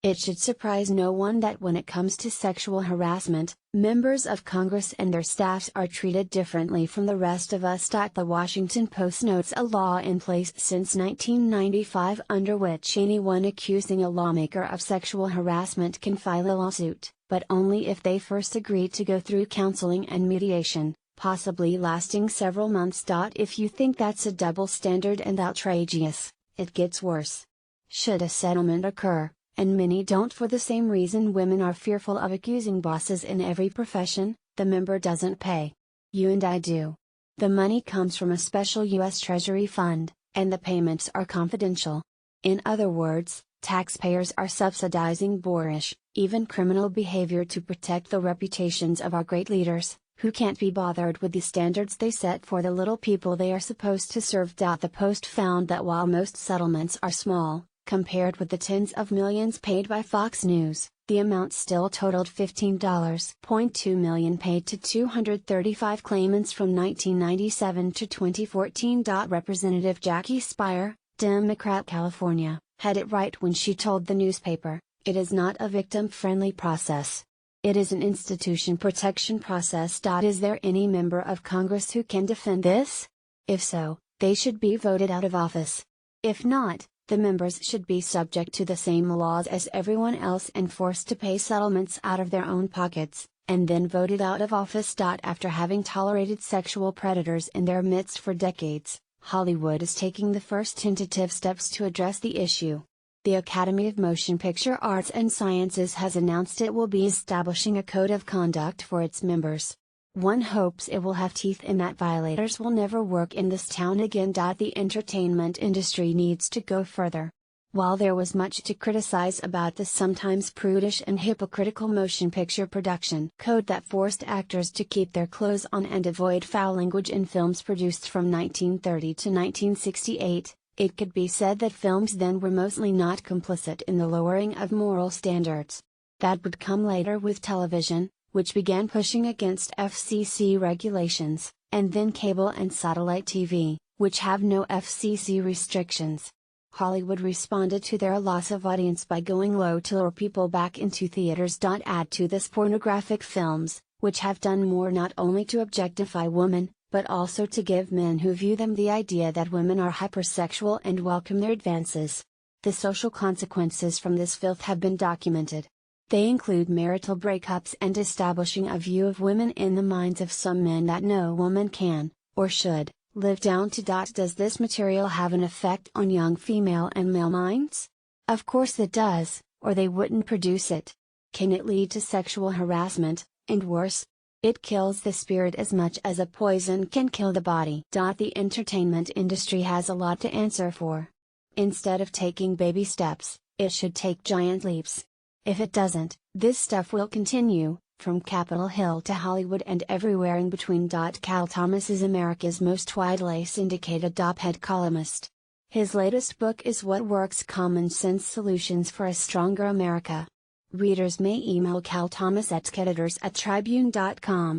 It should surprise no one that when it comes to sexual harassment, members of Congress and their staffs are treated differently from the rest of us. The Washington Post notes a law in place since 1995 under which anyone accusing a lawmaker of sexual harassment can file a lawsuit, but only if they first agree to go through counseling and mediation, possibly lasting several months. If you think that's a double standard and outrageous, it gets worse. Should a settlement occur, and many don't for the same reason women are fearful of accusing bosses in every profession, the member doesn't pay. You and I do. The money comes from a special U.S. Treasury fund, and the payments are confidential. In other words, taxpayers are subsidizing boorish, even criminal behavior to protect the reputations of our great leaders, who can't be bothered with the standards they set for the little people they are supposed to serve. The Post found that while most settlements are small, compared with the tens of millions paid by Fox News, the amount still totaled $15.2 million paid to 235 claimants from 1997 to 2014. Representative Jackie Speier, Democrat, California, had it right when she told the newspaper, "It is not a victim-friendly process. It is an institution protection process." Is there any member of Congress who can defend this? If so, they should be voted out of office. If not, the members should be subject to the same laws as everyone else and forced to pay settlements out of their own pockets, and then voted out of office. After having tolerated sexual predators in their midst for decades, Hollywood is taking the first tentative steps to address the issue. The Academy of Motion Picture Arts and Sciences has announced it will be establishing a code of conduct for its members. One hopes it will have teeth and that violators will never work in this town again. The entertainment industry needs to go further. While there was much to criticize about the sometimes prudish and hypocritical motion picture production code that forced actors to keep their clothes on and avoid foul language in films produced from 1930 to 1968, it could be said that films then were mostly not complicit in the lowering of moral standards. That would come later with television, which began pushing against FCC regulations, and then cable and satellite TV, which have no FCC restrictions. Hollywood responded to their loss of audience by going low to lure people back into theaters. Add to this pornographic films, which have done more not only to objectify women, but also to give men who view them the idea that women are hypersexual and welcome their advances. The social consequences from this filth have been documented. They include marital breakups and establishing a view of women in the minds of some men that no woman can, or should, live down to. Does this material have an effect on young female and male minds? Of course it does, or they wouldn't produce it. Can it lead to sexual harassment, and worse? It kills the spirit as much as a poison can kill the body. The entertainment industry has a lot to answer for. Instead of taking baby steps, it should take giant leaps. If it doesn't, this stuff will continue, from Capitol Hill to Hollywood and everywhere in between. Cal Thomas is America's most widely syndicated op-ed columnist. His latest book is What Works: Common Sense Solutions for a Stronger America. Readers may email Cal Thomas at editors@tribune.com.